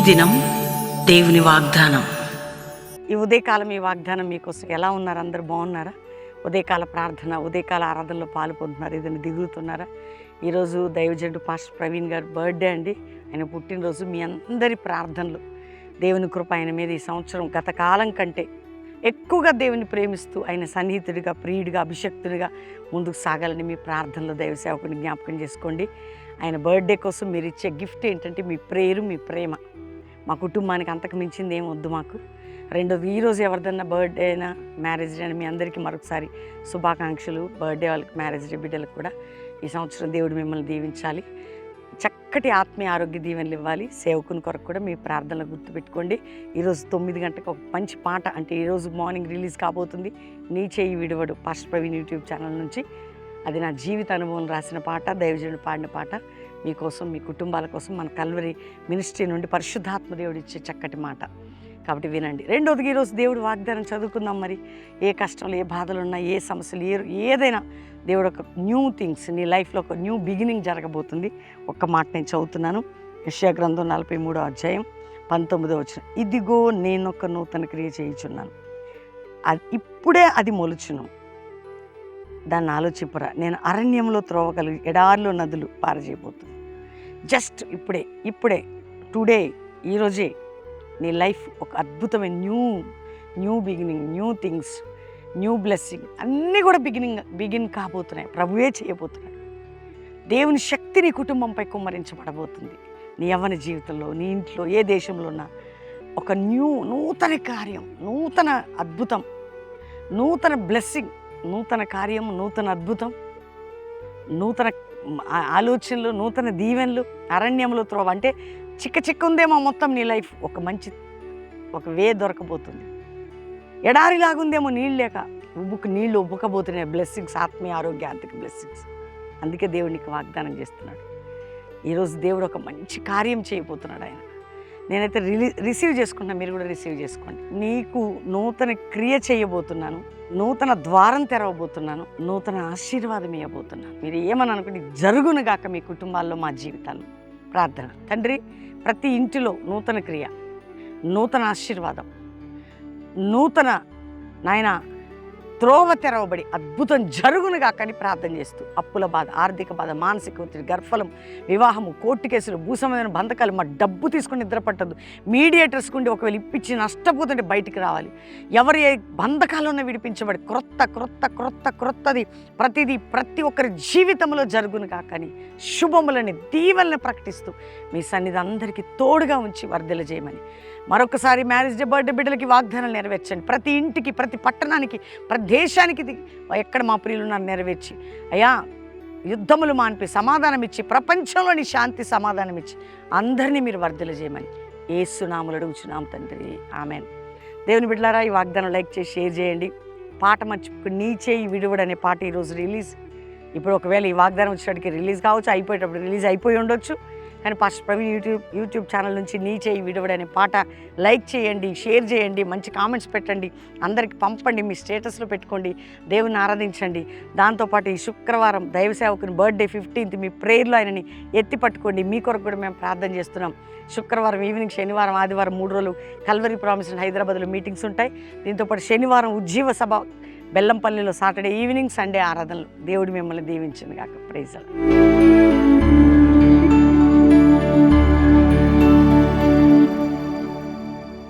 దినం దేవుని వాగ్దానం. ఈ ఉదయకాలం ఈ వాగ్దానం మీకోసం ఎలా ఉన్నారు? అందరూ బాగున్నారా? ఉదయకాల ప్రార్థన, ఉదయకాల ఆరాధనలో పాలు పొందుతున్నారు, ఏదైనా దిగులుతున్నారా? ఈరోజు దైవజనుడు పాస్టర్ ప్రవీణ్ గారు బర్త్డే అండి. ఆయన పుట్టినరోజు. మీ అందరి ప్రార్థనలు, దేవుని కృప ఆయన మీద ఈ సంవత్సరం గత కాలం కంటే ఎక్కువగా దేవుని ప్రేమిస్తూ ఆయన సన్నిహితుడిగా, ప్రియుడిగా, అభిషక్తుడిగా ముందుకు సాగాలని మీ ప్రార్థనలో దైవ సేవకుని జ్ఞాపకం చేసుకోండి. ఆయన బర్త్డే కోసం మీరు ఇచ్చే గిఫ్ట్ ఏంటంటే మీ ప్రేయరు, మీ ప్రేమ. మా కుటుంబానికి అంతకు మించింది ఏం వద్దు మాకు. రెండోది, ఈరోజు ఎవరిదన్నా బర్త్డే అయినా, మ్యారేజ్ డే అయినా మీ అందరికీ మరొకసారి శుభాకాంక్షలు. బర్త్డే వాళ్ళకి, మ్యారేజ్ డే బిడ్డలకు కూడా ఈ సంవత్సరం దేవుడు మిమ్మల్ని దీవించాలి, చక్కటి ఆత్మీయ ఆరోగ్య దీవెనలు ఇవ్వాలి. సేవకుని కొరకు కూడా మీ ప్రార్థనలు గుర్తుపెట్టుకోండి. ఈరోజు 9 గంటలకు ఒక మంచి పాట, అంటే ఈరోజు మార్నింగ్ రిలీజ్ కాబోతుంది, నీ చేయి విడవడు, పాస్టర్ ప్రవీణ్ యూట్యూబ్ ఛానల్ నుంచి. అది నా జీవిత అనుభవం రాసిన పాట, దైవజనుడు పాడిన పాట. మీకోసం, మీ కుటుంబాల కోసం మన కల్వరి మినిస్ట్రీ నుండి పరిశుద్ధాత్మ దేవుడు ఇచ్చే చక్కటి మాట, కాబట్టి వినండి. రెండోదిగా ఈరోజు దేవుడు వాగ్దానం చదువుకుందాం. మరి ఏ కష్టాలు, ఏ బాధలు ఉన్నా, ఏ సమస్యలు, ఏదైనా దేవుడు ఒక న్యూ థింగ్స్ నీ లైఫ్లో ఒక న్యూ బిగినింగ్ జరగబోతుంది. ఒక్క మాట నేను చదువుతున్నాను. యెషయా గ్రంథం 43వ అధ్యాయం 19వ వచనం. ఇదిగో నేనొక నూతన క్రియ చేయుచున్నాను, అది ఇప్పుడే అది మొలుచును, దాన్ని ఆలోచింపరా. నేను అరణ్యంలో త్రోవగలిగి ఎడారిలో నదులు పారజేయబోతుంది. జస్ట్ ఇప్పుడే టుడే, ఈరోజే నీ లైఫ్ ఒక అద్భుతమైన new beginning, new things, new blessing అన్నీ కూడా బిగిన్ కాబోతున్నాయి. ప్రభువే చేయబోతున్నాడు. దేవుని శక్తి నీ కుటుంబంపై కుమ్మరించబడబోతుంది. నీ యవ్వన జీవితంలో, నీ ఇంట్లో, ఏ దేశంలో ఉన్నా ఒక నూతన కార్యం, నూతన అద్భుతం, నూతన బ్లెస్సింగ్, నూతన కార్యం, నూతన అద్భుతం, నూతన ఆలోచనలు, నూతన దీవెనలు. అరణ్యంలో త్రోవ అంటే చిక్క ఉందేమో మొత్తం నీ లైఫ్, ఒక వే దొరకబోతుంది. ఎడారిలాగుందేమో నీళ్ళు లేక, నీళ్ళు ఉబ్బుకబోతున్నాయి. బ్లెస్సింగ్స్, ఆత్మీయ ఆరోగ్య ఆర్థిక బ్లెస్సింగ్స్. అందుకే దేవుడు నీకు వాగ్దానం చేస్తున్నాడు. ఈరోజు దేవుడు ఒక మంచి కార్యం చేయబోతున్నాడు. ఆయన నేనైతే రిసీవ్ చేసుకుంటున్నా, మీరు కూడా రిసీవ్ చేసుకోండి. నీకు నూతన క్రియ చేయబోతున్నాను, నూతన ద్వారం తెరవబోతున్నాను, నూతన ఆశీర్వాదం ఇవ్వబోతున్నాను. మీరు ఏమని అనుకోండి, జరుగును గాక మీ కుటుంబాల్లో, మా జీవితాల్లో. ప్రార్థన. తండ్రి, ప్రతి ఇంటిలో నూతన క్రియ, నూతన ఆశీర్వాదం, నూతన నాయన త్రోవ తెరవబడి అద్భుతం జరుగునుగా కానీ ప్రార్థన చేస్తూ, అప్పుల బాధ, ఆర్థిక బాధ, మానసిక ఒత్తిడి, గర్భఫలం, వివాహము, కోర్టు కేసులు, భూసంబంధమైన బంధకాలు, మా డబ్బు తీసుకుని నిద్రపట్టద్దు, మీడియేటర్స్ కుండి ఒకవేళ ఇప్పించి నష్టపోతుంటే బయటికి రావాలి. ఎవరు ఏ బంధకాలను విడిపించబడి క్రొత్తది ప్రతి ఒక్కరి జీవితంలో జరుగునుగా కానీ శుభములని, దీవెనలను ప్రకటిస్తూ మీ సన్నిధి అందరికీ తోడుగా ఉంచి వర్ధల చేయమని మరొకసారి మ్యారేజ్ డే, బర్త్డే బిడ్డలకి వాగ్దానాలు నెరవేర్చండి. ప్రతి ఇంటికి, ప్రతి పట్టణానికి, ప్రతి దేశానికి ఎక్కడ మా ప్రియులున్నారు నెరవేర్చి, అయ్యా యుద్ధములు మాన్పి సమాధానం ఇచ్చి, ప్రపంచంలోని శాంతి సమాధానం ఇచ్చి అందరినీ మీరు వర్ధల చేయమని యేసు నామములో అడుగుచున్నాం తండ్రి, ఆమెన్. దేవుని బిడ్డలారా, ఈ వాగ్దానం లైక్ చేసి షేర్ చేయండి. పాట మర్చిపోయి నీ చేయి విడువడు అనే పాట ఈరోజు రిలీజ్. ఇప్పుడు ఒకవేళ ఈ వాగ్దానం వచ్చేటికి రిలీజ్ కావచ్చు, అయిపోయేటప్పుడు రిలీజ్ అయిపోయి ఉండొచ్చు. కానీ పాస్టర్ ప్రవీణ్ యూట్యూబ్ ఛానల్ నుంచి నీ చేయి విడవడు అనే పాట లైక్ చేయండి, షేర్ చేయండి, మంచి కామెంట్స్ పెట్టండి, అందరికి పంపండి, మీ స్టేటస్లో పెట్టుకోండి, దేవుని ఆరాధించండి. దాంతోపాటు ఈ శుక్రవారం దైవ సేవకుని బర్త్డే 15th మీ ప్రేయర్లో ఆయనని ఎత్తి పట్టుకోండి. మీ కొరకు కూడా మేము ప్రార్థన చేస్తున్నాం. శుక్రవారం ఈవినింగ్, శనివారం, ఆదివారం 3 రోజులు కల్వరి ప్రామిస్ హైదరాబాద్లో మీటింగ్స్ ఉంటాయి. దీంతోపాటు శనివారం ఉజ్జీవ సభ బెల్లంపల్లిలో, సాటర్డే ఈవినింగ్, సండే ఆరాధనలు. దేవుడు మిమ్మల్ని దీవించింది కాక. ప్రైజ్.